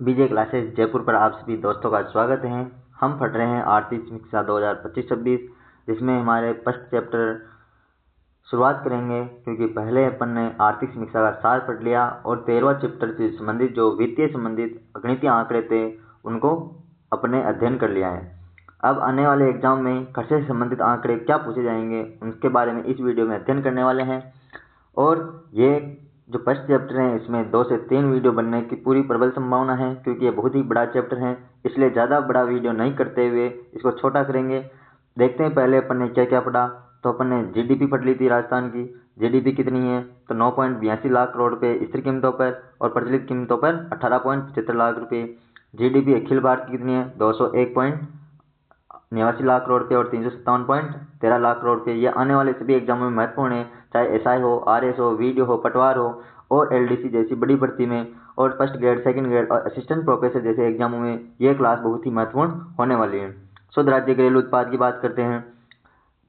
विजय classes Jaipur पर आप सभी दोस्तों का स्वागत है। हम पढ़ रहे हैं आर्थिक समीक्षा 2025-26, जिसमें हमारे फर्स्ट चैप्टर शुरुआत करेंगे, क्योंकि पहले अपन ने आर्थिक समीक्षा का सार पढ़ लिया और 13वां चैप्टर से संबंधित जो वित्तीय संबंधित गणितीय आंकड़े थे उनको अपने अध्ययन कर लिया है। अब आने वाले एग्जाम में खर्च से संबंधित आंकड़े क्या पूछे जाएंगे उनके बारे में इस वीडियो में अध्ययन करने वाले हैं। और ये जो फर्स्ट चैप्टर है इसमें 2 से 3 वीडियो बनने की पूरी प्रबल संभावना है, क्योंकि ये बहुत ही बड़ा चैप्टर है, इसलिए ज़्यादा बड़ा वीडियो नहीं करते हुए इसको छोटा करेंगे। देखते हैं पहले अपन ने क्या क्या पढ़ा। तो अपन ने जीडीपी पढ़ ली थी राजस्थान की। जीडीपी कितनी है तो 9.82 लाख करोड़ रुपये स्थिर कीमतों पर और प्रचलित कीमतों पर 18.75 लाख रुपये। जीडीपी अखिल भारत की कितनी है 201.89 लाख करोड़ रुपये और 357.13 लाख करोड़ रुपये। ये आने वाले सभी एग्जामों में महत्वपूर्ण है, चाहे एसआई हो, आरएस हो, वीडियो हो, पटवार हो और एलडीसी जैसी बड़ी भर्ती में और फर्स्ट ग्रेड, सेकंड ग्रेड और असिस्टेंट प्रोफेसर जैसे एग्जामों में ये क्लास बहुत ही महत्वपूर्ण होने वाली है। शुद्ध राज्य घरेलू उत्पाद की बात करते हैं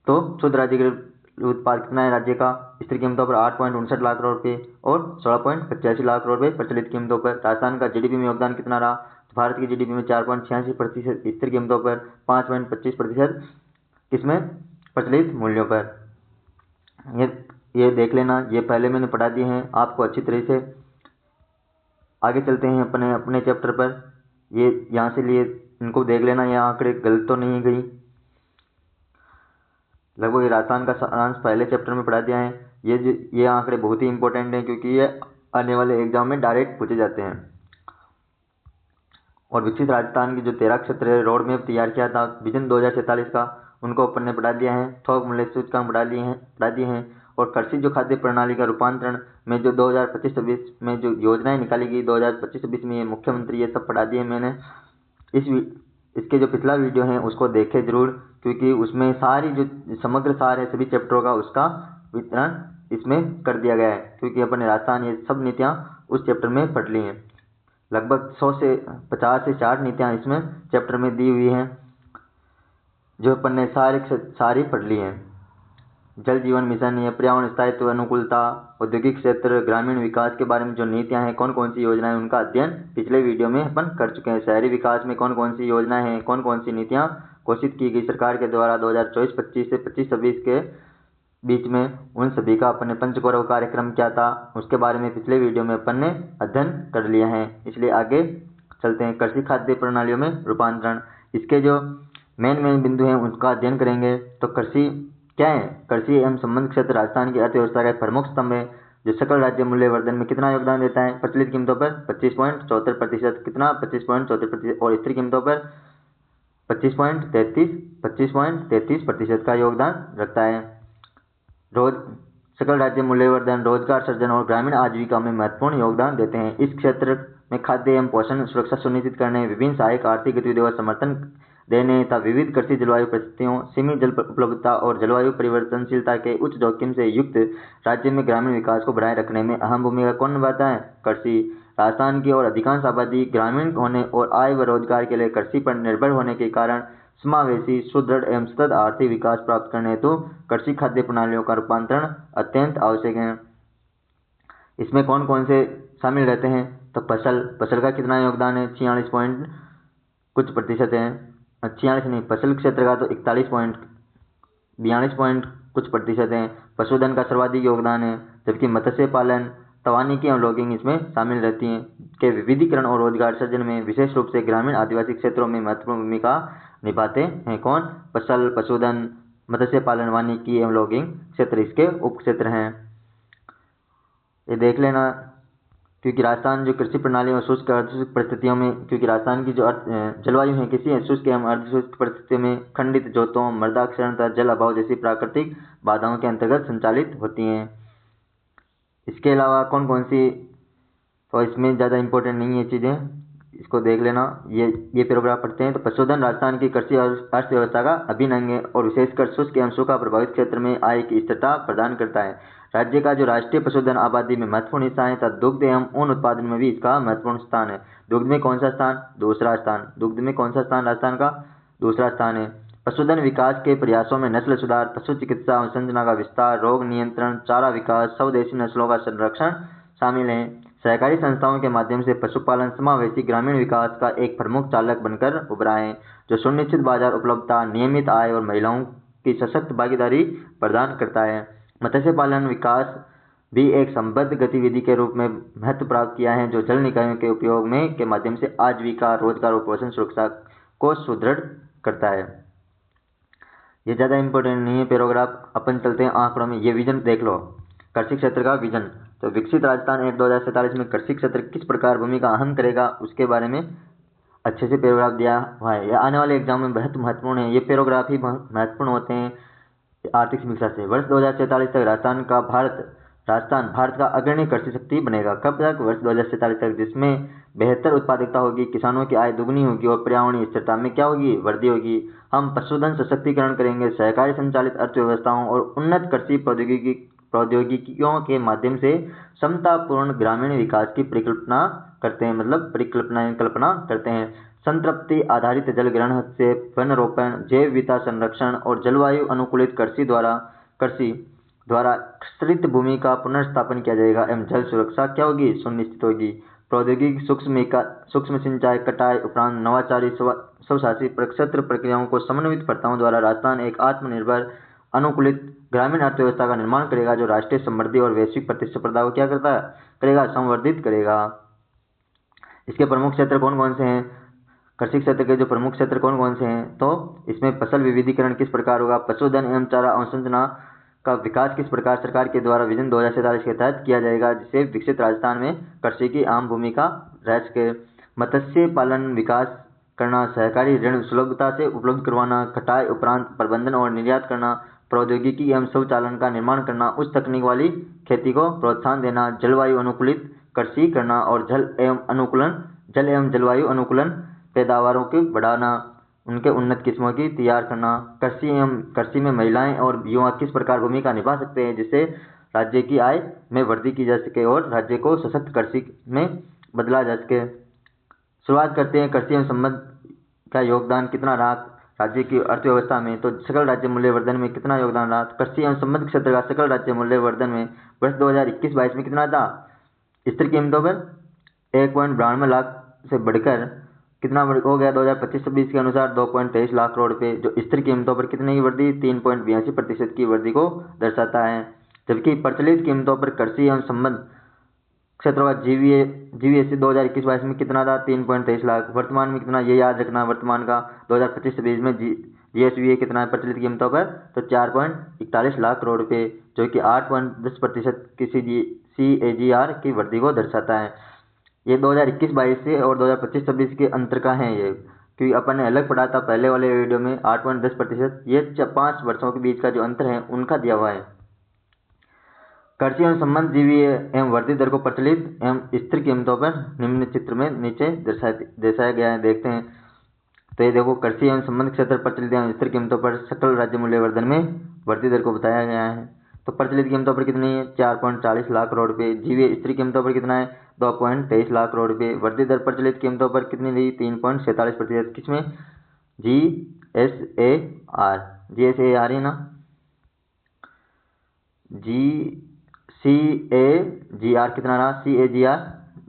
तो शुद्ध राज्य घरेलू उत्पाद कितना है राज्य का स्थिर कीमतों पर 8.59 लाख करोड़ रुपये और 16.85 लाख करोड़ रुपये प्रचलित कीमतों पर। राजस्थान का जीडीपी में योगदान कितना रहा तो भारत की जीडीपी में 4.86% स्थिर कीमतों पर, 5.25% किसमें प्रचलित मूल्यों पर। ये देख लेना, ये पहले मैंने पढ़ा दिए हैं आपको अच्छी तरह से। आगे चलते हैं अपने चैप्टर पर। ये यहाँ से लिए इनको देख लेना, ये आंकड़े गलत तो नहीं गई। लगभग ये राजस्थान का सारांश पहले चैप्टर में पढ़ा दिया है। ये आंकड़े बहुत ही इंपॉर्टेंट हैं, क्योंकि ये आने वाले एग्जाम में डायरेक्ट पूछे जाते हैं। और विकसित राजस्थान की जो 13 क्षेत्र रोड मैप तैयार किया था विजन 2047 का, उनको अपन ने पढ़ा दिया है। थोक मूल्य सूचकांक पढ़ा दिए हैं। और कृषि जो खाद्य प्रणाली का रूपांतरण में जो 2025-26 में जो योजनाएं निकाली गई 2025-26 में, ये मुख्यमंत्री ये सब पढ़ा दिए मैंने। इसके जो पिछला वीडियो है उसको देखें जरूर, क्योंकि उसमें सारी जो समग्र सार है सभी चैप्टरों का उसका वितरण इसमें कर दिया गया है, क्योंकि अपन ने राजस्थान ये सब नीतियाँ उस चैप्टर में पढ़ ली हैं। लगभग 100 से 50 से 60 नीतियाँ इसमें चैप्टर में दी हुई हैं, जो अपन ने सारी पढ़ ली हैं। जल जीवन मिशन, ये पर्यावरण स्थायित्व अनुकूलता, औद्योगिक क्षेत्र, ग्रामीण विकास के बारे में जो नीतियां हैं, कौन कौन सी योजनाएं, उनका अध्ययन पिछले वीडियो में अपन कर चुके हैं। शहरी विकास में कौन कौन सी योजनाएं हैं, कौन कौन सी नीतियां घोषित की गई सरकार के द्वारा 2024-25 से 25-26 के बीच में, उन सभी का अपन ने पंचगौरव कार्यक्रम क्या था उसके बारे में पिछले वीडियो में अपन ने अध्ययन कर लिया है। इसलिए आगे चलते हैं। कृषि खाद्य प्रणालियों में रूपांतरण, इसके जो मेन बिंदु हैं उनका अध्ययन करेंगे। तो कृषि क्या है? कृषि एवं संबंध क्षेत्र राजस्थान की अर्थव्यवस्था का प्रमुख स्तंभ है, जो सकल राज्य मूल्य वर्धन में कितना योगदान देता है प्रचलित कीमतों पर 25.74%, कितना 25.74%, और स्थिर कीमतों पर 25.33% का योगदान रखता है। सकल राज्य मूल्यवर्धन रोजगार सृजन और ग्रामीण आजीविका में महत्वपूर्ण योगदान देते हैं। इस क्षेत्र में खाद्य एवं पोषण सुरक्षा सुनिश्चित करने, विभिन्न सहायक आर्थिक गतिविधियों का समर्थन देने तथा विविध कृषि जलवायु परिस्थितियों, सीमित जल उपलब्धता और जलवायु परिवर्तनशीलता के उच्च जोखिम से युक्त राज्य में ग्रामीण विकास को बनाए रखने में अहम भूमिका कौन निभाता है? कृषि। राजस्थान की और अधिकांश आबादी ग्रामीण होने और आय व रोजगार के लिए कृषि पर निर्भर होने के कारण समावेशी, सुदृढ़ एवं सतत आर्थिक विकास प्राप्त करने हेतु कृषि खाद्य प्रणालियों का रूपांतरण अत्यंत आवश्यक है। इसमें कौन कौन से शामिल रहते हैं? तो फसल का कितना योगदान है? 46 पॉइंट कुछ प्रतिशत है। 46 नहीं, फसल क्षेत्र का तो 42 पॉइंट कुछ प्रतिशत है। पशुधन का सर्वाधिक योगदान है, जबकि मत्स्य पालन, तवानिकी और लॉगिंग इसमें शामिल रहती हैं। के विविधीकरण और रोजगार सृजन में विशेष रूप से ग्रामीण आदिवासी क्षेत्रों में महत्वपूर्ण भूमिका निभाते हैं। कौन? फसल, पशुधन, मत्स्य पालन, वानिकी एवं लॉगिंग क्षेत्र इसके उप क्षेत्र हैं। ये देख लेना, क्योंकि राजस्थान जो कृषि प्रणाली और शुष्क अर्धशुष्क परिस्थितियों में, क्योंकि राजस्थान की जो जलवायु है किसी शुष्क एवं अर्धशुष्क परिस्थितियों में खंडित जोतों, मृदा क्षरण तथा जल अभाव जैसी प्राकृतिक बाधाओं के अंतर्गत संचालित होती हैं। इसके अलावा कौन कौन सी, तो इसमें ज़्यादा इंपॉर्टेंट नहीं है चीज़ें, इसको देख लेना। ये पैराग्राफ पढ़ते हैं। तो पशुधन राजस्थान की कृषि और अर्थव्यवस्था का अभिन्न अंग है और विशेषकर शुष्क एवं सूखा प्रभावित क्षेत्र में आय की स्थिरता प्रदान करता है। राज्य का जो राष्ट्रीय पशुधन आबादी में महत्वपूर्ण हिस्सा है तथा दुग्ध एवं ऊन उत्पादन में भी इसका महत्वपूर्ण स्थान है। दुग्ध में कौन सा स्थान? दूसरा स्थान। दुग्ध में कौन सा स्थान राजस्थान का? दूसरा स्थान है। पशुधन विकास के प्रयासों में नस्ल सुधार, पशु चिकित्सा अवसंरचना का विस्तार, रोग नियंत्रण, चारा विकास, स्वदेशी नस्लों का संरक्षण शामिल है। सहकारी संस्थाओं के माध्यम से पशुपालन समावेशी ग्रामीण विकास का एक प्रमुख चालक बनकर उभरा है, जो सुनिश्चित बाजार उपलब्धता, नियमित आय और महिलाओं की सशक्त भागीदारी प्रदान करता है। मत्स्य पालन विकास भी एक संबद्ध गतिविधि के रूप में महत्व प्राप्त किया है, जो जल निकायों के उपयोग में के माध्यम से आजीविका, रोजगार और पोषण सुरक्षा को सुदृढ़ करता है। ये ज़्यादा इंपॉर्टेंट नहीं है पैराग्राफ, अपन चलते हैं आंकड़ों में। ये विजन देख लो, कृषि क्षेत्र का विजन। तो विकसित राजस्थान एक्ट 2047 में कृषि क्षेत्र किस प्रकार भूमिका अहम करेगा उसके बारे में अच्छे से पैराग्राफ दिया हुआ है। यह आने वाले एग्जाम में बहुत महत्वपूर्ण है। ये पैराग्राफ ही महत्वपूर्ण होते हैं आर्थिक समीक्षा से। वर्ष 2047 तक राजस्थान भारत का अग्रणी कृषि शक्ति बनेगा। कब तक? वर्ष 2047 तक, जिसमें बेहतर उत्पादकता होगी, किसानों की आय दुगनी होगी और पर्यावरणीय स्थिरता में क्या होगी? वृद्धि होगी। हम पशुधन सशक्तिकरण करेंगे, सहकारी संचालित अर्थव्यवस्थाओं और उन्नत कृषि प्रौद्योगिकियों के माध्यम से समतापूर्ण ग्रामीण विकास की परिकल्पना करते हैं, मतलब कल्पना करते हैं। संतृप्ति आधारित जल ग्रहण से वन रोपण, जैव विविधता संरक्षण और जलवायु अनुकूलित कृषि द्वारा स्तरित भूमि का पुनर्स्थापन किया जाएगा एवं जल सुरक्षा क्या होगी? सुनिश्चित होगी। प्रौद्योगिकी सूक्ष्म सिंचाई, कटाई उपरांत नवाचारी स्वशासी प्रक्षेत्र प्रक्रियाओं को समन्वित प्रथाओं द्वारा राजस्थान एक आत्मनिर्भर अनुकूलित ग्रामीण अर्थव्यवस्था का निर्माण करेगा, जो राष्ट्रीय समृद्धि और वैश्विक प्रतिस्पर्धा को क्या करेगा? संवर्धित करेगा। इसके प्रमुख क्षेत्र कौन कौन से हैं? कृषि क्षेत्र के जो प्रमुख क्षेत्र कौन कौन से हैं? तो इसमें फसल विविधीकरण किस प्रकार होगा, पशुधन एवं चारा अवसंरचना का विकास किस प्रकार सरकार के द्वारा विजन 2047 के तहत किया जाएगा, जिससे विकसित राजस्थान में कृषि की आम भूमिका रह सके। मत्स्य पालन विकास करना, सहकारी ऋण सुलभता से उपलब्ध करवाना, कटाई उपरांत प्रबंधन और निर्यात करना, प्रौद्योगिकी एवं स्वचालन का निर्माण करना, उच्च तकनीक वाली खेती को प्रोत्साहन देना, जलवायु अनुकूलित कृषि करना और जल एवं जलवायु अनुकूलन पैदावारों को बढ़ाना, उनके उन्नत किस्मों की तैयार करना। कृषि में महिलाएं और युवा किस प्रकार भूमिका निभा सकते हैं, जिससे राज्य की आय में वृद्धि की जा सके और राज्य को सशक्त कृषि में बदला जा सके। शुरुआत करते हैं कृषि एवं संबंध का योगदान कितना रहा राज्य की अर्थव्यवस्था में। तो सकल राज्य मूल्यवर्धन में कितना योगदान रहा? कृषि एवं संबंध क्षेत्र का सकल राज्य मूल्यवर्धन में वर्ष 2021-22 में कितना था? स्थिर कीमतों पर 1.92 लाख से बढ़कर कितना हो गया? 2025-26 के अनुसार 2.23 लाख करोड़ रुपए, जो स्थिर कीमतों पर कितने की वृद्धि? 3.82% की वृद्धि को दर्शाता है। जबकि प्रचलित कीमतों पर कृषि एवं संबंध क्षेत्र का जीवीएसी 2021-22 में कितना था? 3.23 लाख। वर्तमान में कितना, ये याद रखना, वर्तमान का 2025-26 में जीएसवीए कितना है प्रचलित कीमतों पर? तो 4.41 लाख करोड़ रुपए, जो कि 8.10% की CAGR की वृद्धि को दर्शाता है। ये 2021-22 से और 2025-26 के अंतर का है ये, क्योंकि अपन ने अलग पढ़ा था पहले वाले वीडियो में 8.10%। ये 5 वर्षों के बीच का जो अंतर है उनका दिया हुआ है। कृषि एवं संबंध जीवीए एवं वृद्धि दर को प्रचलित एवं स्थिर कीमतों पर निम्न चित्र में नीचे दर्शाया गया है, देखते हैं। तो ये देखो, कृषि एवं संबंध क्षेत्र प्रचलित एवं स्थिर कीमतों पर सकल राज्य मूल्यवर्धन में वृद्धि दर को बताया गया है। तो प्रचलित कीमतों पर कितनी है? 4.40 लाख करोड़ रुपए। जीवीए स्थिर कीमतों पर कितना है? 2.23 लाख करोड़ रुपए। वृद्धि दर प्रचलित कीमतों पर कितनी रही? 3.47%। किसमें? GSAR है ना, CAGR कितना रहा? CAGR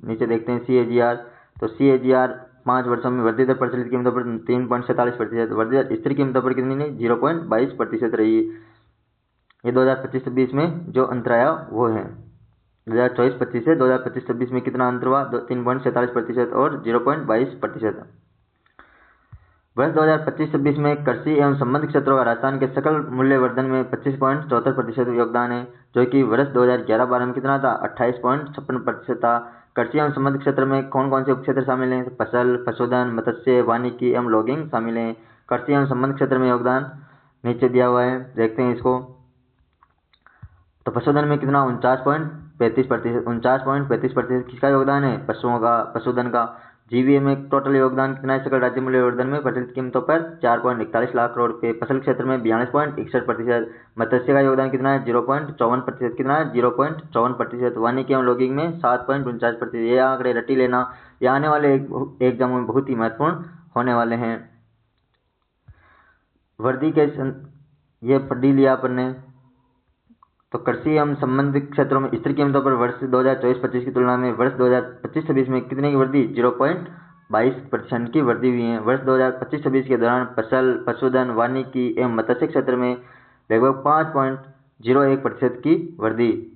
नीचे देखते हैं CAGR। तो CAGR 5 वर्षों में वृद्धि दर प्रचलित कीमतों पर 3.47%, वृद्धि दर स्थिर कीमतों पर कितनी नहीं? 0.22% रही। ये 2025-26 में जो अंतर आया वो है। 2024-25 से 2025-26 में कितना अंतर हुआ? 3.47% और 0.22%। वर्ष 2025-26 में कृषि एवं संबंध क्षेत्रों का राजस्थान के सकल मूल्यवर्धन में 25.74% योगदान है, जो कि वर्ष 2011-12 में कितना था? 28.56% था। कृषि एवं संबंध क्षेत्र में कौन कौन से उपक्षेत्र शामिल हैं? फसल, पशुधन, मत्स्य, वानिकी एवं लॉगिंग शामिल हैं। कृषि एवं संबंध क्षेत्र में योगदान नीचे दिया हुआ है, देखते हैं इसको। तो पशुधन में कितना? 49.35% किसका योगदान है? पशुओं का, पशुधन का। जीवीए में टोटल योगदान कितना है सकल राज्य मूल्यवर्धन में प्रचलित कीमतों पर? 4.41 लाख करोड़ रुपए। फसल क्षेत्र में 42.61%। मत्स्य का योगदान कितना है? 0.54%। कितना है? 0.54%। वानिकी एवं लॉगिंग में 7.49%। ये आंकड़े रटी लेना, ये आने वाले एग्जाम में बहुत ही महत्वपूर्ण होने वाले हैं। वृद्धि के ये पढ़ लिया अपन ने। तो कृषि एवं संबंधित क्षेत्रों में स्थिर कीमतों पर वर्ष 2024-25 की तुलना में वर्ष 2025-26 में कितने की वृद्धि? 0.22% की वृद्धि हुई है। वर्ष 2025-26 के दौरान फसल, पशुधन, वानिकी एवं मत्स्य क्षेत्र में लगभग 5.01% की वृद्धि,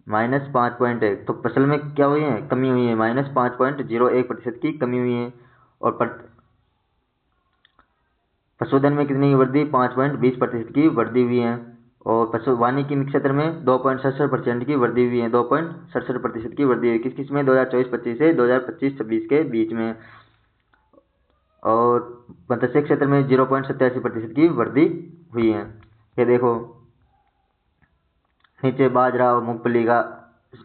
-5.1। तो फसल में क्या हुई है? कमी हुई है, -5.01% की कमी हुई है। और पशुधन में कितनी की वृद्धि? 5.20% की वृद्धि हुई है। और पशु वानिकी क्षेत्र में 2.67% की वृद्धि हुई है, 2.67% की वृद्धि हुई। किस में? 2024-25 से 2025-26 के बीच में। और मत्स्य क्षेत्र में 0.87% की वृद्धि हुई है। ये देखो नीचे बाजरा और मूंगफली का,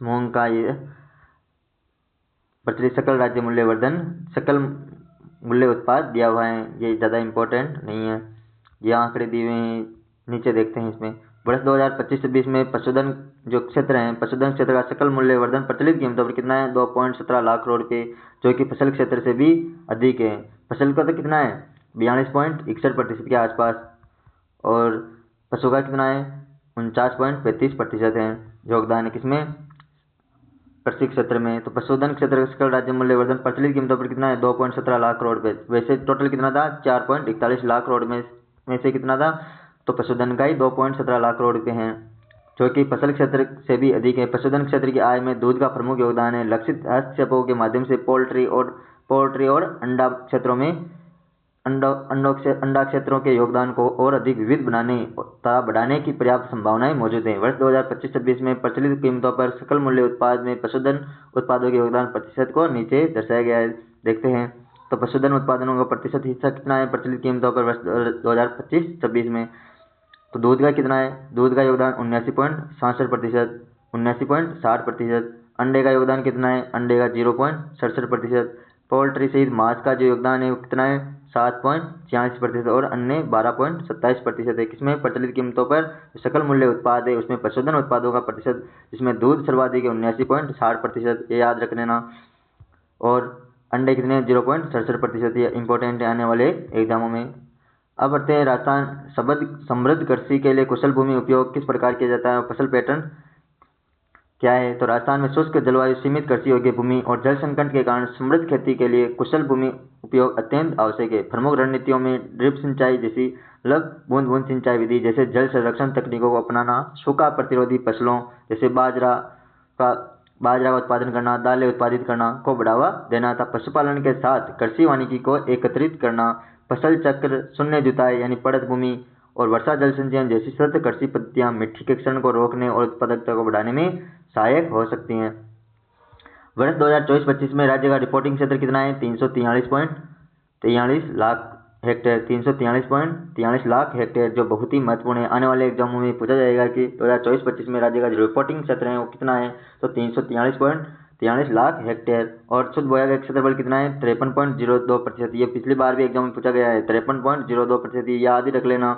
मूंग का ये प्रचलित सकल राज्य मूल्यवर्धन, सकल मूल्य उत्पाद दिया हुआ है, ये ज़्यादा इम्पोर्टेंट नहीं है। ये आंकड़े दिए हुए हैं, नीचे देखते हैं इसमें। वर्ष 2025-26 में पशुधन जो क्षेत्र है, पशुधन क्षेत्र का सकल मूल्यवर्धन प्रचलित कीमतों पर कितना है? 2.17 लाख करोड़ रुपये, जो कि फसल क्षेत्र से भी अधिक है। फसल का तो कितना है? 42.61% के आसपास। और पशु का कितना है? 49.35% है योगदान है किसमें? कृषि क्षेत्र में। तो पशुधन क्षेत्र का सकल राज्य मूल्यवर्धन प्रचलित कीमतों पर कितना है? 2.17 लाख करोड़ रुपये। वैसे टोटल कितना था? 4.41 लाख करोड़ में से कितना था? तो पशुधन का ही 2.17 लाख करोड़ रुपये हैं, जो कि फसल क्षेत्र से भी अधिक है। पशुधन क्षेत्र की आय में दूध का प्रमुख योगदान है। लक्षित हस्तक्षेपों के माध्यम से पोल्ट्री और अंडा क्षेत्रों में अंडा क्षेत्रों के योगदान को और अधिक विविध बनाने तथा बढ़ाने की पर्याप्त संभावनाएं मौजूद हैं। वर्ष 2025-26 में प्रचलित कीमतों पर सकल मूल्य उत्पाद में पशुधन उत्पादों के योगदान प्रतिशत को नीचे दर्शाया गया है। देखते हैं तो पशुधन उत्पादनों का प्रतिशत हिस्सा कितना है प्रचलित कीमतों पर वर्ष 2025-26 में? तो दूध का कितना है? दूध का योगदान 79.67%, 79.60%। अंडे का योगदान कितना है? अंडे का 0.67%। पोल्ट्री सहित मांस का जो योगदान है वो कितना है? 7.46% और अन्य 12.27% है। किसमें? प्रचलित कीमतों पर सकल मूल्य उत्पाद है उसमें पशुधन उत्पादों का प्रतिशत, जिसमें दूध सर्वाधिक है 79.60%, ये याद रख लेना। और अंडे कितने? 0.67%। ये इंपॉर्टेंट है आने वाले एग्जामों में। अब बढ़ते हैं राजस्थान समृद्ध कृषि के लिए कुशल भूमि उपयोग किस प्रकार किया जाता है? फसल पैटर्न क्या है? तो राजस्थान में शुष्क जलवायु, सीमित कृषि योग्य भूमि और जल संकट के कारण समृद्ध खेती के लिए कुशल भूमि उपयोग अत्यंत आवश्यक है। प्रमुख रणनीतियों में ड्रिप सिंचाई जैसी बूंद बूंद सिंचाई विधि जैसे जल संरक्षण तकनीकों को अपनाना, सूखा प्रतिरोधी फसलों जैसे बाजरा का उत्पादन करना, दालें उत्पादित करना को बढ़ावा देना था। पशुपालन के साथ कृषि वानिकी को एकत्रित करना, फसल चक्र, शून्य जुताई यानी पड़त भूमि और वर्षा जल संचयन जैसी सतत कृषि पद्धतियां मिट्टी के क्षरण को रोकने और उत्पादकता को बढ़ाने में सहायक हो सकती हैं। वर्ष 2024-25 में राज्य का रिपोर्टिंग क्षेत्र कितना है? 343.43 लाख हेक्टेयर, 343.43 लाख हेक्टेयर, जो बहुत ही महत्वपूर्ण है। आने वाले एग्जामों में पूछा जाएगा कि 2024-25 में राज्य का जो रिपोर्टिंग क्षेत्र है वो कितना है? तो 343.43 लाख हेक्टेयर। और शुद्ध बोया गया क्षेत्रफल कितना है? 53.02%। ये पिछली बार भी एग्जाम में पूछा गया है, 53.02%, ये याद ही रख लेना।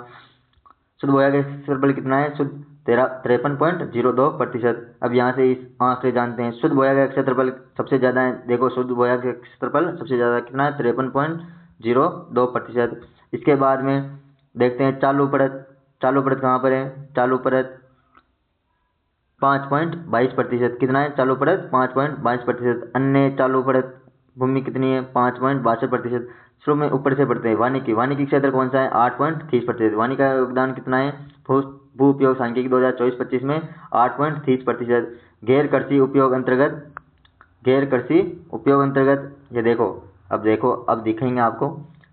शुद्ध बोया गया क्षेत्रफल कितना है? शुद्ध 53.02%। अब यहाँ से इस आंकड़े जानते हैं। शुद्ध बोया गया क्षेत्रफल सबसे ज्यादा है, देखो शुद्ध बोया गया क्षेत्रफल सबसे ज्यादा कितना है? 53.02%। इसके बाद में देखते हैं चालू परत कहाँ पर है? चालू परत 5.22%। कितना है चालू परत? 5.22%। अन्य चालू परत भूमि कितनी है? 5.62%। शुरू में ऊपर से बढ़ते हैं। वानिकी क्षेत्र कौन सा है? 8.30%। वानिकी का योगदान कितना है? भू उपयोग सांख्यिकी 2024-25 में 8.30%। गैर कृषि उपयोग अंतर्गत ये देखो अब दिखेंगे आपको।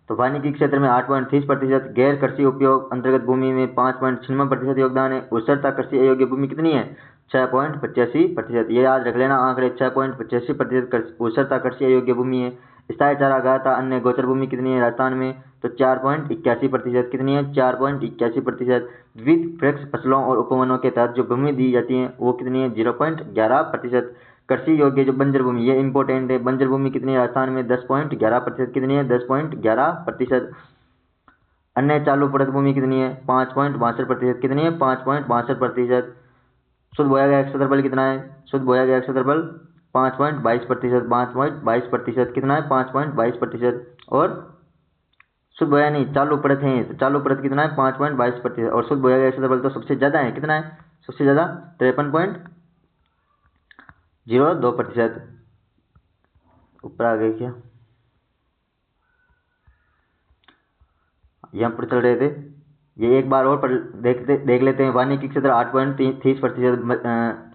तो वानिकी क्षेत्र में 8.30%, गैर कृषि उपयोग अंतर्गत भूमि में 5.96% योगदान है। उत्सरता कृषि अयोग्य भूमि कितनी है? 6.85%। ये याद रख लेना आंकड़े, 6.85% उत्सरता कृषि अयोग्य भूमि है। स्थायी चारागाह था अन्य गोचर भूमि कितनी है राजस्थान में? तो 4.81%। कितनी है? 4.81%। विविध वृक्ष फसलों और उपवनों के तहत जो भूमि दी जाती है वो कितनी है? 0.11%। कृषि योग्य जो बंजर भूमि, ये इंपॉर्टेंट है। बंजर भूमि कितनी है राजस्थान में? 10.11%। कितनी है? 10.11%। अन्य चालू पड़त भूमि कितनी है? 5.62%। कितनी है? 5.62%। शुद्ध बोया गया क्षेत्रफल कितना है? शुद्ध बोया गया क्षेत्रफल 5.22%। 5.22%। कितना है? 5.22%। और शुद्ध बोया नहीं, चालू पड़त है, तो चालू पड़त कितना है? 5.22%। और शुद्ध बोया गया क्षेत्रफल तो सबसे ज्यादा है, कितना है? सबसे ज़्यादा 53.02%। ऊपर आ गए क्या, यहाँ पर चल रहे थे, ये एक बार और देख लेते हैं। वानिकी क्षेत्र 8.30%,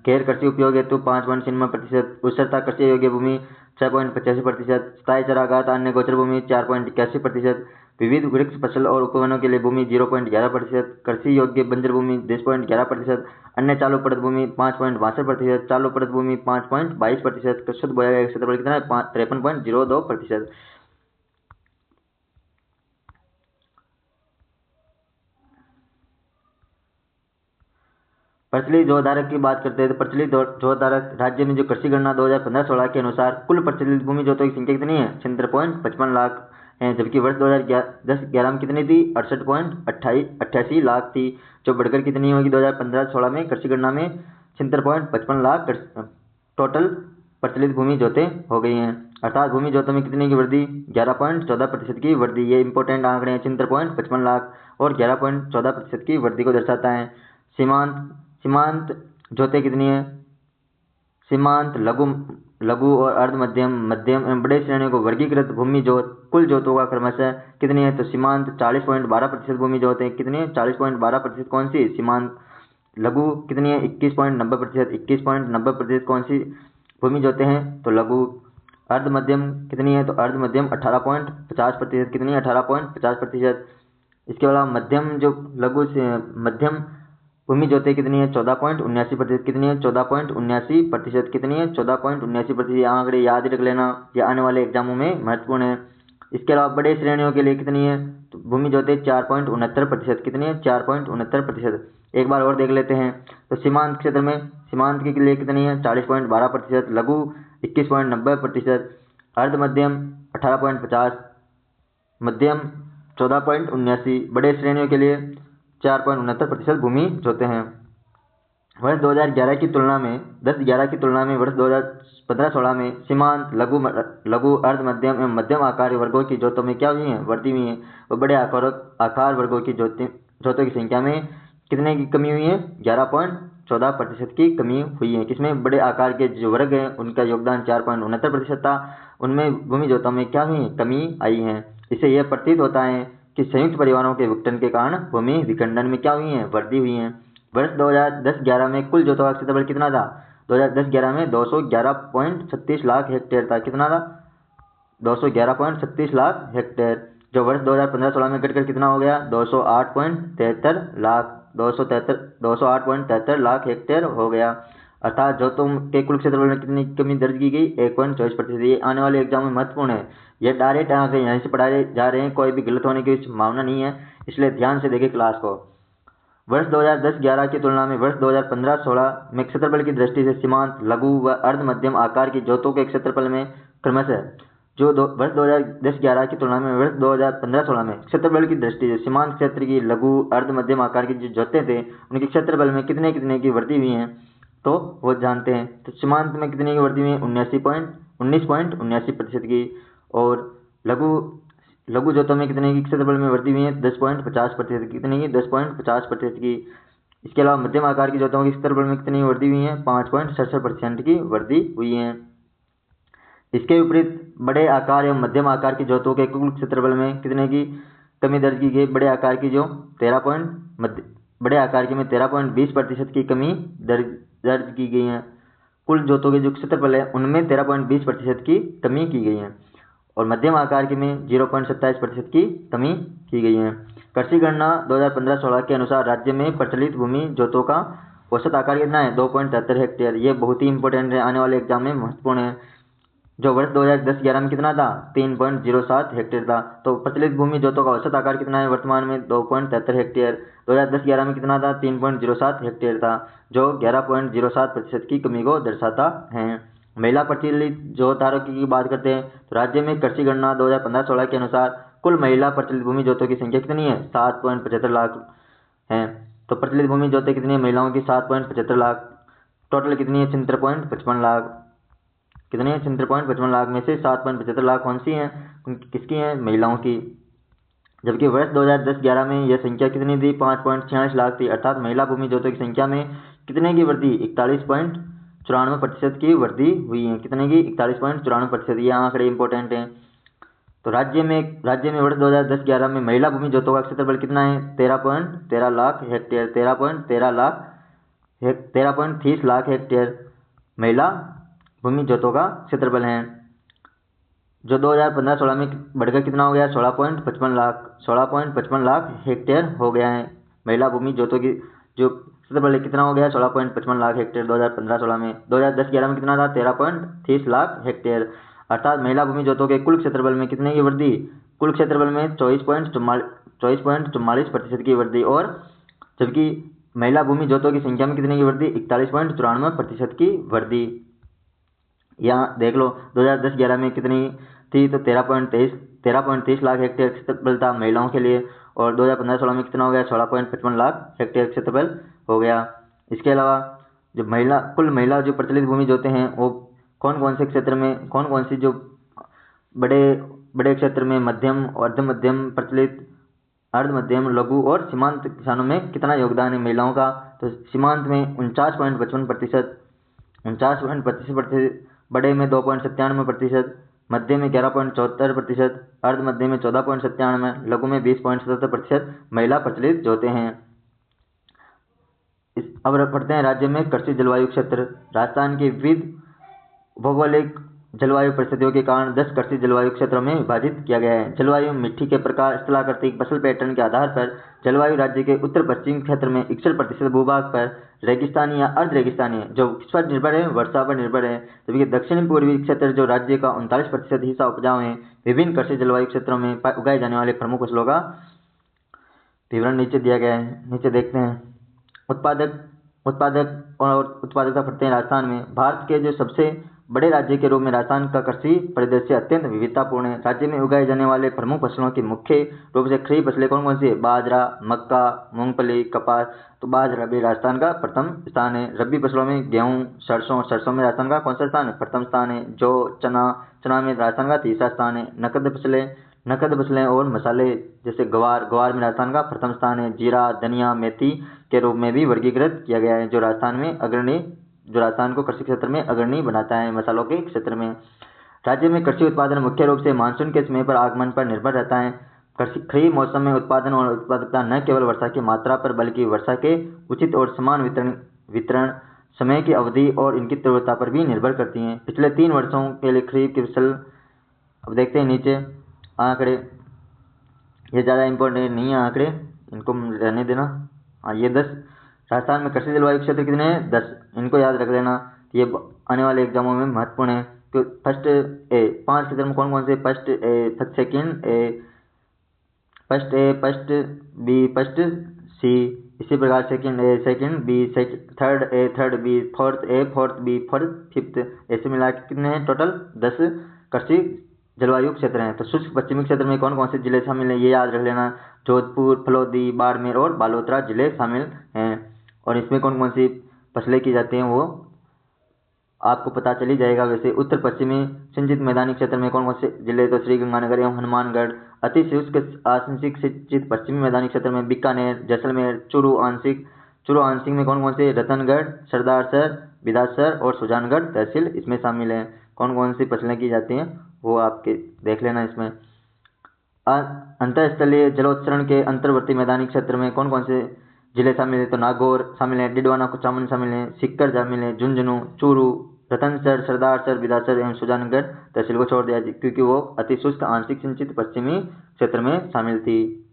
गैर कृषि उपयोग हेतु 5.96%, उत्सरता कृषि योग्य भूमि 6.85%, स्थायी चरागार अन्य गोचर भूमि 4.81%, विविध वृक्ष फसल और उपवनों के लिए भूमि 0.11%, कृषि योग्य बंजर भूमि 10.11%, अन्य चालू पड़त भूमि 5.62%, चालू पड़त भूमि 5.22%, कृषि बोया गया क्षेत्रफल कितना है 53.02%। प्रचलित जोतधारक की बात करते हैं तो प्रचलित जोतधारक राज्य में जो कृषि गणना 2015-16 के अनुसार कुल प्रचलित भूमि जोतों की संख्या कितनी है 76.55 लाख है, जबकि वर्ष 2010-11 में कितनी थी 68.88 लाख थी, जो बढ़कर कितनी होगी 2015-16 में कृषि गणना में 76.55 लाख टोटल प्रचलित भूमि जोतें हो गई हैं। अर्थात भूमि जोतों में कितने की वृद्धि 11.14% की वृद्धि, ये इंपॉर्टेंट आंकड़े हैं। 76.55 लाख और 11.14% की वृद्धि को दर्शाता है। सीमांत जोतें कितनी है, सीमांत लघु और अर्ध मध्यम मध्यम एवं बड़े श्रेणियों को वर्गीकृत भूमि जोत कुल जोतों का क्रमशः कितनी है, तो सीमांत 40.12% भूमि जोत है, कितनी है 40.12%, कौन सी सीमांत। लघु कितनी है 21.90%, 21.90% कौन सी भूमि जोते हैं, तो लघु। अर्ध मध्यम कितनी है, तो अर्ध मध्यम 18.50%, कितनी है 18.50%। इसके अलावा मध्यम जो लघु से मध्यम भूमि जोते कितनी है 14.79%, कितनी है 14.79%, कितनी है 14.79%। ये आंकड़े याद रख लेना, ये आने वाले एग्जामों में महत्वपूर्ण है। इसके अलावा बड़े श्रेणियों के लिए कितनी है, तो भूमि जोते 4.69%, कितनी है 4.69%। एक बार और देख लेते हैं, तो सीमांत क्षेत्र में सीमांत के लिए कितनी है 40.12%, लघु 21.90%, अर्ध मध्यम 18.50%, मध्यम 14.79%, बड़े श्रेणियों के लिए 4.69% भूमि जोते हैं। वर्ष 2011 की तुलना में 10-11 की तुलना में वर्ष 2015-16 में सीमांत लघु अर्ध मध्यम एवं मध्यम आकार वर्गों की जोतों में क्या हुई है, वृद्धि हुई है। और बड़े आकार वर्गों की जोतों की संख्या में कितने की कमी हुई है 11.14% की कमी हुई है। किसमें, बड़े आकार के जो वर्ग हैं उनका योगदान 4.69% था, उनमें भूमि जोतों में क्या हुई कमी आई है। इससे यह प्रतीत होता है कि संयुक्त परिवारों के विघटन के कारण भूमि विखंडन में क्या हुई है, वृद्धि हुई है। वर्ष 2010-11 में कुल जोतों का क्षेत्रफल कितना था, 2010-11 में 211.36 लाख हेक्टेयर था, कितना था 211.36 लाख हेक्टेयर, जो वर्ष 2015-16 में घटकर कितना हो गया 208.73 लाख 208.73 लाख हेक्टेयर हो गया। अर्थात जोतों के कुल क्षेत्रफल में कितनी कमी दर्ज की गई 1.24%। ये आने वाले एग्जाम में महत्वपूर्ण है, यह डायरेक्ट आंकड़े यहाँ से पढ़ाए जा रहे हैं, कोई भी गलत होने की संभावना नहीं है, इसलिए ध्यान से देखें क्लास को। वर्ष 2010-11 की तुलना में वर्ष 2015-16 में क्षेत्रफल की दृष्टि से सीमांत लघु व अर्ध मध्यम आकार की जोतों के क्षेत्रफल में क्रमशः वर्ष 2010-11 की तुलना में वर्ष 2015-16 में क्षेत्रफल की दृष्टि से सीमांत क्षेत्र की लघु अर्ध मध्यम आकार की जो जोतें थे उनके क्षेत्रफल में कितने की वृद्धि हुई है, तो वो जानते हैं। तो सीमांत में कितने की वृद्धि हुई है 19.79% की, और लघु जोतों में कितने की क्षेत्रफल में वृद्धि हुई है 10.50%, कितने की 10.50% की। इसके अलावा मध्यम आकार की जोतों के क्षेत्रफल में कितनी वृद्धि हुई है 5.67% की वृद्धि हुई है। इसके विपरीत बड़े आकार एवं मध्यम आकार की जोतों के कुल क्षेत्रफल में कितने की कमी दर्ज की गई, बड़े आकार की जो 13.20% की कमी दर्ज की गई है। कुल जोतों के जो क्षेत्रफल है उनमें 13.20% की कमी की गई है, और मध्यम आकार के में 0.27% की कमी की गई है। कृषि गणना 2015-16 के अनुसार राज्य में प्रचलित भूमि जोतों का औसत आकार कितना है 2.73 हेक्टेयर। ये बहुत ही इंपॉर्टेंट है, आने वाले एग्जाम में महत्वपूर्ण है। जो वर्ष 2010-11 में कितना था 3.07 हेक्टेयर था। तो प्रचलित भूमि जोतों का औसत आकार कितना है वर्तमान में 2.73 हेक्टेयर, 2010-11 में कितना था 3.07 हेक्टेयर था, जो 11.07% की कमी को दर्शाता है। महिला प्रचलित जोतधारक की बात करते हैं तो राज्य में कृषि गणना 2015-16 के अनुसार कुल महिला प्रचलित भूमि जोतों की संख्या कितनी है 7.75 लाख है। तो प्रचलित भूमि जोतें कितनी है महिलाओं की 7.75 लाख, टोटल कितनी है 76.55 लाख, कितनी है 76.55 लाख में से 7.75 लाख कौन सी हैं, किसकी हैं महिलाओं की। जबकि वर्ष 2010-11 में यह संख्या कितनी थी 5.46 लाख थी। अर्थात महिला भूमि जोतों की संख्या में कितने की वृद्धि? 41.94% की वृद्धि हुई है। कितने की? 41.94%। ये आंकड़े इंपॉर्टेंट हैं। तो राज्य में वर्ष 2010-11 में महिला भूमि जोतों का क्षेत्रफल कितना है? 13.13 लाख हेक्टेयर। 13.30 लाख हेक्टेयर महिला भूमि जोतों का क्षेत्रफल है, जो 2015-16 में बढ़कर कितना हो गया? 16.55 लाख हेक्टेयर हो गया है। महिला भूमि जोतों की जो क्षेत्रफल कितना हो गया? 16.55 लाख हेक्टेयर 2015-16 में। 2010-11 में कितना था? 13.30 लाख हेक्टेयर। अर्थात महिला भूमि जोतों के कुल क्षेत्रफल में कितने की वृद्धि? कुल क्षेत्रफल में 24.44% की वृद्धि, और जबकि महिला भूमि जोतों की संख्या में कितने की वृद्धि? 41.94% की वृद्धि। यहाँ देख लो 2010-11 में कितनी थी? तो 13.30 लाख हेक्टेयर क्षेत्रफल था महिलाओं के लिए, और 2015-16 में कितना हो गया? 16.55 लाख हेक्टेयर क्षेत्रफल हो गया। इसके अलावा जो कुल महिला जो प्रचलित भूमि जोते हैं वो कौन कौन से क्षेत्र में, कौन कौन सी जो बड़े क्षेत्र में, मध्यम, अर्ध मध्यम, प्रचलित, अर्ध मध्यम, लघु और सीमांत किसानों में कितना योगदान है महिलाओं का? तो सीमांत में 49.55%, बड़े में 2.97%, मध्य में 11.74%, अर्ध मध्य में 14.97%, लघु में 20.77% महिला प्रचलित जोते हैं। अब पढ़ते हैं राज्य में कृषि जलवायु क्षेत्र। राजस्थान के विविध भौगोलिक जलवायु परिस्थितियों के कारण 10 कृषि जलवायु क्षेत्रों में विभाजित किया गया है। जलवायु, मिट्टी के प्रकार, स्थलाकृतिक, फसल पैटर्न के आधार पर जलवायु राज्य के उत्तर पश्चिम क्षेत्र में 61% भूभाग पर रेगिस्तानी या अर्ध रेगिस्तानी है, जो किस पर निर्भर है? वर्षा पर निर्भर है। जबकि दक्षिण पूर्वी क्षेत्र जो राज्य का 39% हिस्सा उपजाऊ है। विभिन्न कृषि जलवायु क्षेत्रों में उगाए जाने वाले प्रमुख फसलों का विवरण नीचे दिया गया है। नीचे देखते हैं। उत्पादक और उत्पादकता पढ़ते हैं। राजस्थान में भारत के जो सबसे बड़े राज्य के रूप में राजस्थान का कृषि परिदृश्य अत्यंत विविधतापूर्ण है। राज्य में उगाए जाने वाले प्रमुख फसलों की मुख्य रूप से खरीफ फसलें कौन कौन सी है? बाजरा, मक्का, मूंगफली, कपास। तो बाजरा भी राजस्थान का प्रथम स्थान है। रबी फसलों में गेहूं, सरसों में राजस्थान का कौन सा स्थान है? प्रथम स्थान है। जौ, चना में राजस्थान का तीसरा स्थान है। नकद फसलें और मसाले जैसे ग्वार में राजस्थान का प्रथम स्थान है। जीरा, धनिया, मेथी के रूप में भी वर्गीकृत किया गया है, जो राजस्थान को कृषि क्षेत्र में अग्रणी बनाता है मसालों के क्षेत्र में। राज्य में कृषि उत्पादन मुख्य रूप से मानसून के समय पर आगमन पर निर्भर रहता है। खरीफ मौसम में उत्पादन और उत्पादकता न केवल वर्षा की मात्रा पर बल्कि वर्षा के उचित और समान वितरण, समय की अवधि और इनकी तीव्रता पर भी निर्भर करती हैं। पिछले 3 वर्षों के लिए खरीफ की फसल, अब देखते हैं नीचे आंकड़े। ये ज़्यादा इंपॉर्टेंट नहीं है आंकड़े, इनको रहने देना। ये 10 राजस्थान में कृषि जलवायु क्षेत्र कितने हैं? 10। इनको याद रख लेना, ये आने वाले एग्जामों में महत्वपूर्ण है। तो फर्स्ट 5 क्षेत्र में कौन कौन से? First A, first B, first C, इसी प्रकार second A, second B, third A, third B, fourth A, fourth B, fourth, fifth, ऐसे मिला के कितने हैं? टोटल 10 कृषि जलवायु क्षेत्र हैं। तो शुष्क पश्चिमी क्षेत्र में कौन कौन से जिले शामिल हैं? ये याद रख लेना। जोधपुर, फलोदी, बाड़मेर और बालोतरा जिले शामिल हैं। और इसमें कौन कौन सी फसलें की जाती हैं वो आपको पता चली जाएगा। वैसे उत्तर पश्चिमी सिंचित मैदानी क्षेत्र में कौन कौन से जिले? तो श्रीगंगानगर एवं हनुमानगढ़। अति शुष्क आंशिक सिंचित पश्चिमी मैदानी क्षेत्र में बीकानेर, जैसलमेर, चूरू आंशिक में कौन कौन से? रतनगढ़, सरदारसर, बिदासर और सुजानगढ़ तहसील इसमें शामिल हैं। कौन कौन सी फसलें की जाती हैं वो आपके देख लेना। इसमें अंतःस्थलीय जलोत्सर्जन के अंतर्वर्ती मैदानी क्षेत्र में कौन कौन से जिले शामिल है? तो नागौर शामिल है, डिडवाना, कुचामन शामिल है, सीकर शामिल है, झुंझुनू, चूरू, रतनसर, सरदारसर, बिदासर एवं सुजानगढ़ तहसील को छोड़ दिया क्योंकि वो अति शुष्क आंशिक सिंचित पश्चिमी क्षेत्र में शामिल थी।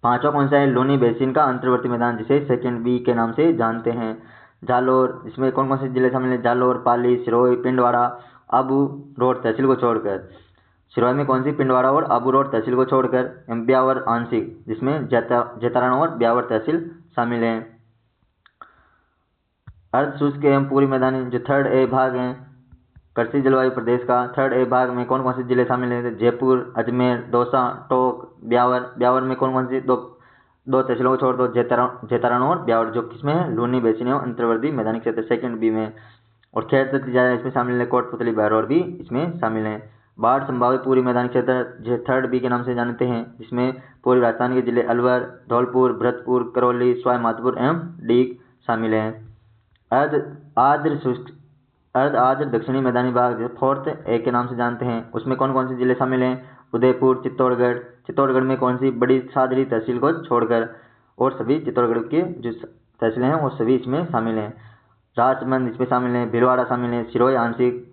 5वां कौन सा है? लूनी बेसिन का अंतर्वर्ती मैदान, जिसे सेकंड बी के नाम से जानते हैं। जालोर, इसमें कौन कौन से जिले शामिल है? जालोर, पाली, सिरोही, पिंडवाड़ा, आबू रोड तहसील को छोड़कर। सिरोही में कौन सी? पिंडवाड़ा और आबू रोड तहसील को छोड़कर। ब्यावर आंशिक, जिसमें जैतारण और ब्यावर तहसील शामिल हैं। अर्ध शुष्क एवं पूरी मैदानी जो थर्ड ए भाग है कृषि जलवायु प्रदेश का, थर्ड ए भाग में कौन कौन से जिले शामिल हैं? जयपुर, अजमेर, दौसा, टोंक, ब्यावर में कौन कौन सी? दो तहसीलों को छोड़ दो, जैतारण और ब्यावर, जो किसमें है? लूनी बेसिन एवं अंतर्वर्ती मैदानी क्षेत्र सेकंड बी में। और खैर तक इसमें शामिल है, कोटपुतली, बहरौर भी इसमें शामिल है। बाढ़ संभावित पूरी मैदानी क्षेत्र जो थर्ड बी के नाम से जानते हैं, जिसमें पूर्वी राजस्थान के जिले अलवर, धौलपुर, भरतपुर, करौली, सवाई माधोपुर एवं डीग शामिल हैं। अर्ध आर्द्र दक्षिणी मैदानी भाग फोर्थ ए के नाम से जानते हैं, उसमें कौन कौन से जिले शामिल हैं? उदयपुर, चित्तौड़गढ़ में कौन सी बड़ी सादरी तहसील को छोड़कर, और सभी चित्तौड़गढ़ के जो तहसीलें हैं वो सभी इसमें शामिल हैं। राजमंद इसमें शामिल हैं, भीलवाड़ा शामिल है, सिरोही आंशिक,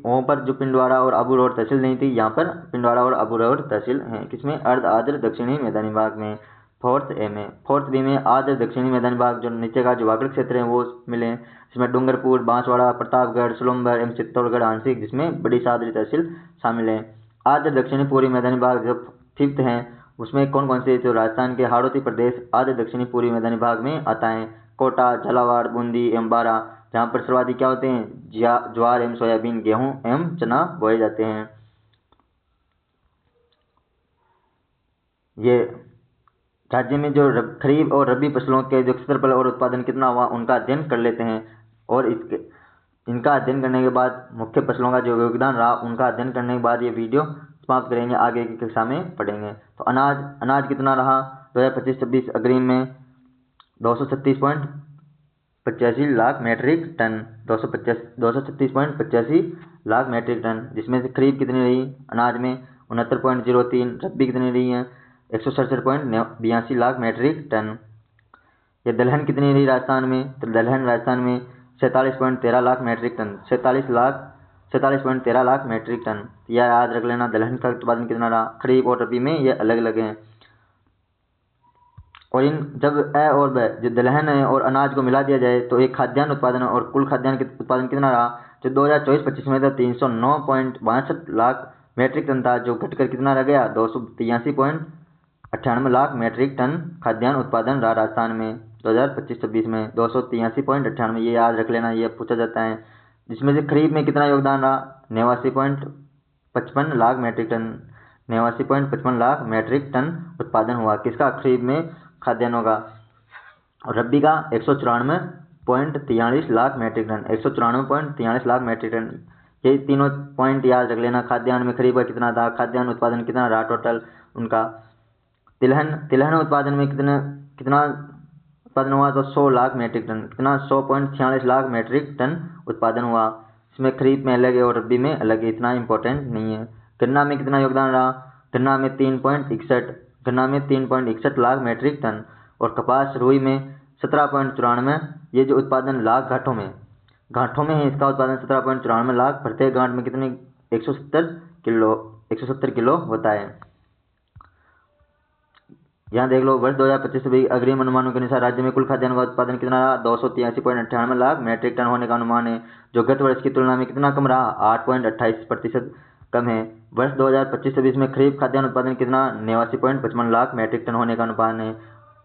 वहाँ पर जो पिंडवाड़ा और अबू रोड तहसील नहीं थी, यहाँ पर पिंडवाड़ा और अबू रोड तहसील हैं। किसमें? अर्ध आर्द्र दक्षिणी मैदानी भाग में, फोर्थ ए में। फोर्थ बी में आर्द्र दक्षिणी मैदानी भाग जो नीचे का जो वागड़ क्षेत्र है वो मिले, जिसमें डूंगरपुर, बांसवाड़ा, प्रतापगढ़, सुलम्बर एवं चित्तौड़गढ़ आंशिक, जिसमें बड़ी सादरी तहसील शामिल है। आर्द्र दक्षिणी पूर्वी मैदानी भाग जो फिफ्थ है, उसमें कौन कौन से? जो राजस्थान के हाड़ौती प्रदेश आर्द्र दक्षिणी पूर्वी मैदानी भाग में आता है। कोटा, झालावाड़, बूंदी एवं बारा, जहाँ पर सर्वाधिक क्या होते हैं? ज्वार एवं सोयाबीन, गेहूं एवं चना बोए जाते हैं। ये राज्य में जो खरीफ और रबी फसलों के जो क्षेत्रफल और उत्पादन कितना हुआ उनका अध्ययन कर लेते हैं, और इनका अध्ययन करने के बाद मुख्य फसलों का जो योगदान रहा उनका अध्ययन करने के बाद ये वीडियो समाप्त करेंगे, आगे की कक्षा में पढ़ेंगे। तो अनाज कितना रहा 2025-26 अग्रिम में? 236.85 lakh metric tonne, 236.85 lakh metric tonne, जिसमें से खरीफ कितनी रही अनाज में? 69.03, रबी कितनी रही है? 167.82 लाख मेट्रिक टन। ये दलहन कितनी रही राजस्थान में? तो दलहन राजस्थान में 47.13 lakh metric tonne, 47.13 lakh metric tonne. यह याद रख लेना, दलहन का उत्पादन कितना रहा। खरीफ और रबी में ये अलग अलग हैं, और इन जब ए और ब जो दलहन है और अनाज को मिला दिया जाए तो एक खाद्यान्न उत्पादन और कुल खाद्यान्न उत्पादन कितना रहा? जो 2024-25 में तो 309.62 लाख मेट्रिक टन था, जो घटकर कितना रह गया? 283.98 लाख मेट्रिक टन खाद्यान्न उत्पादन रहा राजस्थान में 2025-26 में। 283.98, ये याद रख लेना, ये पूछा जाता है। जिसमें से खरीफ में कितना योगदान रहा? 89.55 lakh metric tonne, 89.55 lakh metric tonne उत्पादन हुआ किसका? खरीफ में खाद्यान्नों का। और रबी का 194.43 lakh metric tonne, 194.43 lakh metric tonne. ये तीनों पॉइंट याद रख लेना। खाद्यान्न में खरीफ का कितना था, खाद्यान्न उत्पादन कितना रहा टोटल उनका। तिलहन उत्पादन में कितना उत्पादन हुआ? तो 100 लाख मेट्रिक टन, कितना? 100.46 लाख मेट्रिक टन उत्पादन हुआ। इसमें खरीफ में अलग है और रबी में अलग है, इतना इंपॉर्टेंट नहीं है। गन्ना में कितना योगदान रहा? गन्ना में 3.61 लाख मेट्रिक टन, और कपास रुई में 17.94, ये जो उत्पादन लाख घाटों में है, इसका उत्पादन 17.94 लाख, प्रत्येक गांठ में कितने? 170 किलो होता है। यहाँ देख लो, वर्ष 2025 अग्रिम अनुमानों के अनुसार राज्य में कुल खाद्यान्न का उत्पादन कितना रहा? 283.98 लाख मेट्रिक टन होने का अनुमान है, जो गत वर्ष की तुलना में कितना कम रहा? 8.28% कम है। वर्ष 2025-26 में खरीफ खाद्यान्न उत्पादन कितना? 89.55 लाख मेट्रिक टन होने का अनुमान है,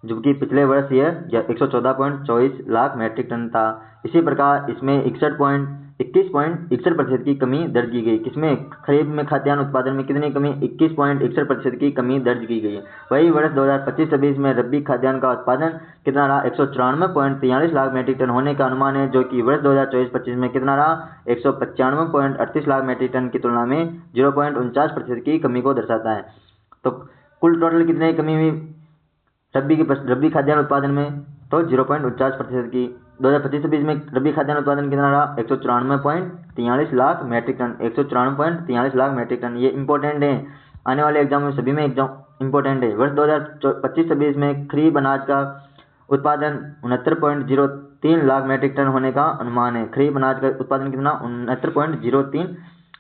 जबकि पिछले वर्ष यह 114.24 लाख मेट्रिक टन था। इसी प्रकार इसमें 21.61% की कमी दर्ज की गई। किसमें? खरीफ में खाद्यान्न उत्पादन में कितनी कमी? 21.61% की कमी दर्ज की गई। वही वर्ष 2025-26 में रबी खाद्यान्न का उत्पादन कितना रहा? 194.43 लाख मेट्रिक टन होने का अनुमान है, जो कि वर्ष 2024-25 में कितना रहा? 195.38 लाख मेट्रिक टन की तुलना में 0.49% की कमी को दर्शाता है। तो कुल टोटल कितनी कमी हुई रबी खाद्यान्न उत्पादन में? तो 0.49% की। 2025-26 में रबी खाद्यान्न उत्पादन कितना रहा? 194.43 lakh metric tonne, 194.43 lakh metric tonne. ये इंपॉर्टेंट है, आने वाले एग्जाम में सभी में इंपॉर्टेंट है। वर्ष 2025-26 में खरीफ अनाज का उत्पादन 69.03 लाख मेट्रिक टन होने का अनुमान है। खरीफ अनाज का उत्पादन कितना? 69.03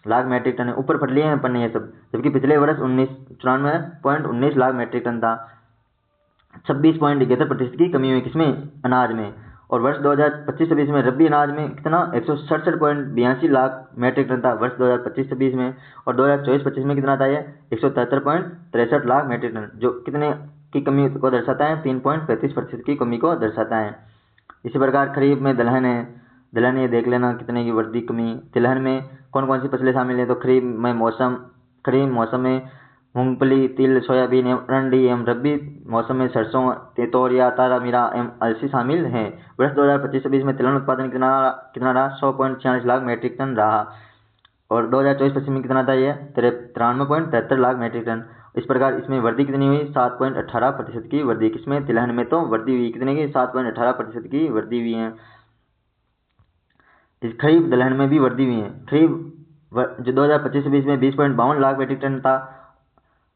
लाख मेट्रिक टन है। ऊपर पढ़ लिए हैं अपन ने ये सब, जबकि पिछले वर्ष 94.19 लाख मेट्रिक टन था। 26.71% की कमी हुई किसमें? अनाज में। और वर्ष 2025-26 में रबी अनाज में कितना? 167.82 लाख मेट्रिक टन था वर्ष 2025-26 में, और 2024-25 में कितना था ये? 173.63 लाख मेट्रिक टन, जो कितने की कमी को दर्शाता है? 3.35% की कमी को दर्शाता है। इसी प्रकार खरीफ में दलहन है, दलहन ये देख लेना कितने की वृद्धि कमी। तिलहन में कौन कौन सी फसलें शामिल है? तो खरीफ मौसम में मूंगफली, तिल, सोयाबीन एवं अरंडी एवं रबी मौसम में सरसों, तोरिया, तारामीरा एवं अलसी शामिल हैं। वर्ष 2025-26 में तिलहन उत्पादन कितना रहा? 100.46 लाख मेट्रिक टन रहा, और 2024-25 में कितना था? ये 93.73 लाख मेट्रिक टन। इस प्रकार इसमें वृद्धि कितनी हुई? 7.18% की वृद्धि। किसमें? तिलहन में तो वृद्धि हुई कितने की? 7.18% की वृद्धि हुई है। इस खरीफ दलहन में भी वृद्धि हुई है। खरीफ जो 2025-26 में 20.52 लाख मीट्रिक टन था,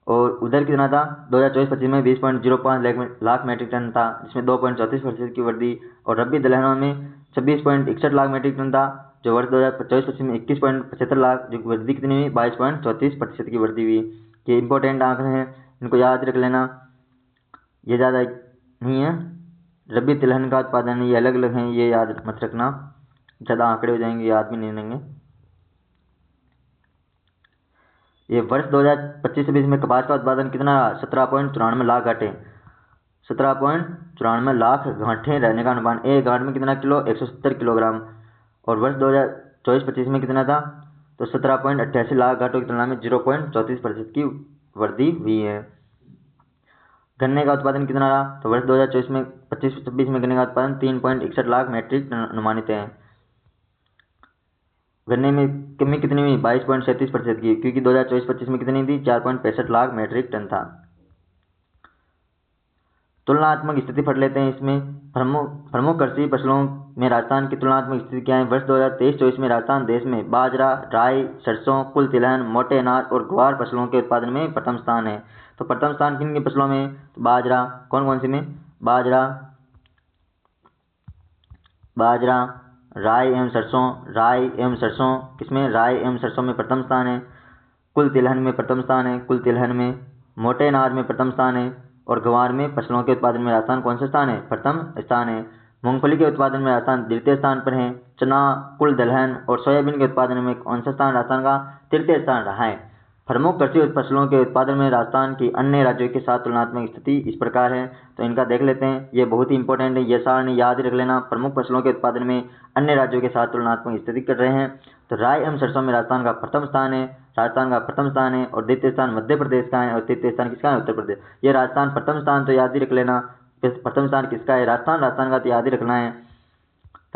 और उधर कितना था? 2024-25 में 20.05 लाख मीट्रिक टन था, जिसमें 2.34% की वृद्धि। और रबी दलहनों में 26.61 लाख मीट्रिक टन था, जो वर्ष 2024-25 में 21.75 लाख, जो वृद्धि कितनी हुई? 22.34% की वृद्धि हुई। ये इंपॉर्टेंट आंकड़े हैं, इनको याद रख लेना, ये ज़्यादा नहीं है। रबी तिलहन का उत्पादन ये अलग अलग हैं, ये याद मत रखना, ज़्यादा आंकड़े हो जाएंगे, याद भी नहीं रहेंगे। ये वर्ष 2025-26 में कपास का उत्पादन कितना रहा? 17.94 लाख गांठें। 17.94 लाख गांठें रहने का अनुमान। एक गांठ में कितना किलो? 170 किलोग्राम। और वर्ष 2024-25 में कितना था? तो 17.88 लाख गांठों की तुलना में 0.34% की वृद्धि हुई है। गन्ने का उत्पादन कितना रहा? तो वर्ष 2024 में 25-26 में गन्ने का उत्पादन 3.61 लाख मीट्रिक टन अनुमानित है। गन्ने में कमी कितनी हुई? 22.37% की, क्योंकि 2024-25 में कितनी थी? 4.65 लाख मीट्रिक टन था। तुलनात्मक स्थिति पढ़ लेते हैं। इसमें प्रमुख कृषि फसलों में राजस्थान की तुलनात्मक स्थिति क्या है? वर्ष 2023-24 में राजस्थान देश में बाजरा, राई, सरसों, कुल तिलहन, मोटे अनाज और ग्वार फसलों के उत्पादन में प्रथम स्थान है। तो प्रथम स्थान किन की फसलों में? तो बाजरा, कौन कौन सी में? बाजरा, राई एवं सरसों, किसमें? राई एवं सरसों में प्रथम स्थान है। कुल तिलहन में प्रथम स्थान है, कुल तिलहन में। मोटे अनाज में प्रथम स्थान है। और ग्वार में फसलों के उत्पादन में राजस्थान कौन सा स्थान है? प्रथम स्थान है। मूंगफली के उत्पादन में राजस्थान द्वितीय स्थान पर है। चना, कुल दलहन और सोयाबीन के उत्पादन में कौन सा स्थान राजस्थान का? तृतीय स्थान रहा है। प्रमुख कृषि फसलों के उत्पादन में राजस्थान की अन्य राज्यों के साथ तुलनात्मक स्थिति इस प्रकार है। तो इनका देख लेते हैं, ये बहुत ही इंपॉर्टेंट है, ये सारणी याद रख लेना। प्रमुख फसलों के उत्पादन में अन्य राज्यों के साथ तुलनात्मक स्थिति कर रहे हैं। तो राई एवं सरसों में राजस्थान का प्रथम स्थान है, और द्वितीय स्थान मध्य प्रदेश का है, और तृतीय स्थान किसका है? उत्तर प्रदेश। ये राजस्थान प्रथम स्थान तो याद ही रख लेना। प्रथम स्थान किसका है? राजस्थान का तो याद ही रखना है।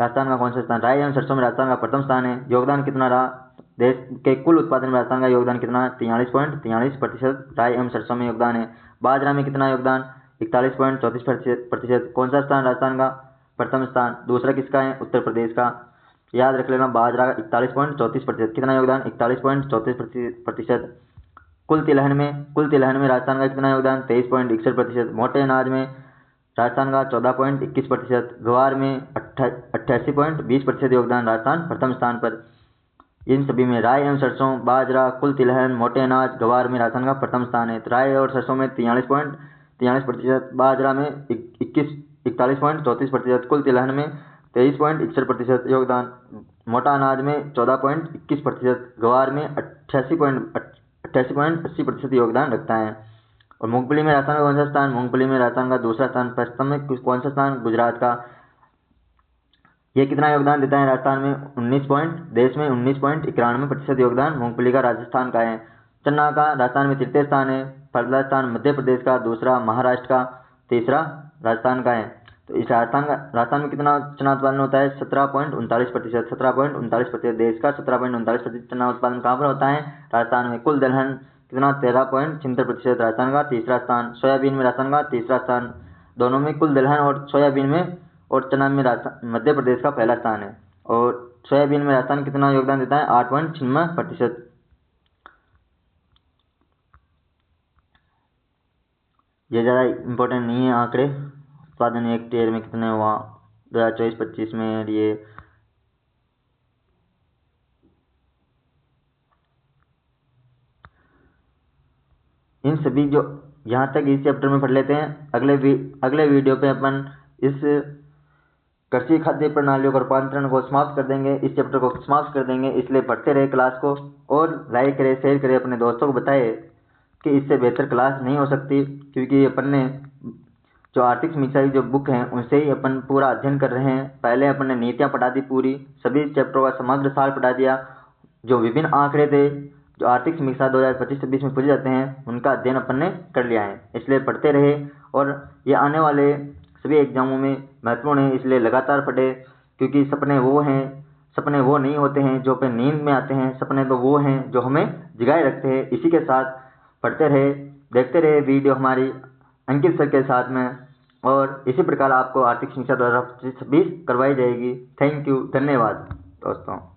राजस्थान का कौन सा स्थान? राई एवं सरसों में राजस्थान का प्रथम स्थान है। योगदान कितना रहा? देश के कुल उत्पादन में राजस्थान का योगदान कितना? 43.43% राई एवं सरसों में योगदान है। बाजरा में कितना योगदान? 41.34%। कौन सा स्थान राजस्थान का? प्रथम स्थान। दूसरा किसका है? उत्तर प्रदेश का। याद रख लेना, बाजरा 41.34%। कितना योगदान? 41.34%। कुल तिलहन में राजस्थान का कितना योगदान? 23.61%। मोटे अनाज में राजस्थान का 14.21%। ग्वार में 88.20% योगदान, राजस्थान प्रथम स्थान पर। इन सभी में राई एवं सरसों, बाजरा, कुल तिलहन, मोटे अनाज, ग्वार में राजस्थान का प्रथम स्थान है। तो राई और सरसों में 43.43%, बाजरा में 41.34%, कुल तिलहन में 23.61% योगदान, मोटा अनाज में 14.21%, ग्वार में 88.80% योगदान रखता है। और मूंगफली में राजस्थान का कौन सा स्थान? मूंगफली में राजस्थान का दूसरा स्थान। पश्चिम में कौन सा स्थान? गुजरात का। ये कितना योगदान देता है राजस्थान में? देश में 19.91% योगदान मूंगफली का राजस्थान का है। चना का राजस्थान में तृतीय स्थान है। पहला स्थान मध्य प्रदेश का, दूसरा महाराष्ट्र का, तीसरा राजस्थान का है। तो इस राजस्थान में कितना चना उत्पादन होता है? 17.39%। 17.39%। देश का 17.39% चना उत्पादन कहाँ पर होता है? राजस्थान में। कुल दलहन कितना? 13.76%, राजस्थान का तीसरा स्थान। सोयाबीन में राजस्थान का तीसरा स्थान। दोनों में, कुल दलहन और सोयाबीन में और चना में मध्य प्रदेश का पहला स्थान है। और सोयाबीन में राजस्थान कितना योगदान देता है? 8.96%। ये ज़्यादा इम्पोर्टेंट नहीं है आंकड़े। उत्पादन एक हेक्टेयर में कितने हुआ 2024-25 में? ये इन सभी जो यहाँ तक इस चैप्टर में पढ़ लेते हैं। अगले वीडियो पे अपन इस कृषि खाद्य प्रणालियों का रूपांतरण को समाप्त कर देंगे, इस चैप्टर को समाप्त कर देंगे। इसलिए पढ़ते रहे क्लास को, और लाइक करें, शेयर करें, अपने दोस्तों को बताएं कि इससे बेहतर क्लास नहीं हो सकती, क्योंकि अपन ने जो आर्थिक समीक्षा की जो बुक हैं उनसे ही अपन पूरा अध्ययन कर रहे हैं। पहले अपन ने नीतियाँ पढ़ा दी, पूरी सभी चैप्टरों का समग्र सार पढ़ा दिया। जो विभिन्न आंकड़े थे जो आर्थिक समीक्षा 2025-26 में पूछे जाते हैं, उनका अध्ययन अपन ने कर लिया है। इसलिए पढ़ते रहे, और ये आने वाले सभी एग्जामों में महत्वपूर्ण है, इसलिए लगातार पढ़े। क्योंकि सपने वो नहीं होते हैं जो अपने नींद में आते हैं, सपने तो वो हैं जो हमें जगाए रखते हैं। इसी के साथ पढ़ते रहे, देखते रहे वीडियो हमारी अंकित सर के साथ में, और इसी प्रकार आपको आर्थिक शिक्षा 2026 करवाई जाएगी। थैंक यू, धन्यवाद दोस्तों।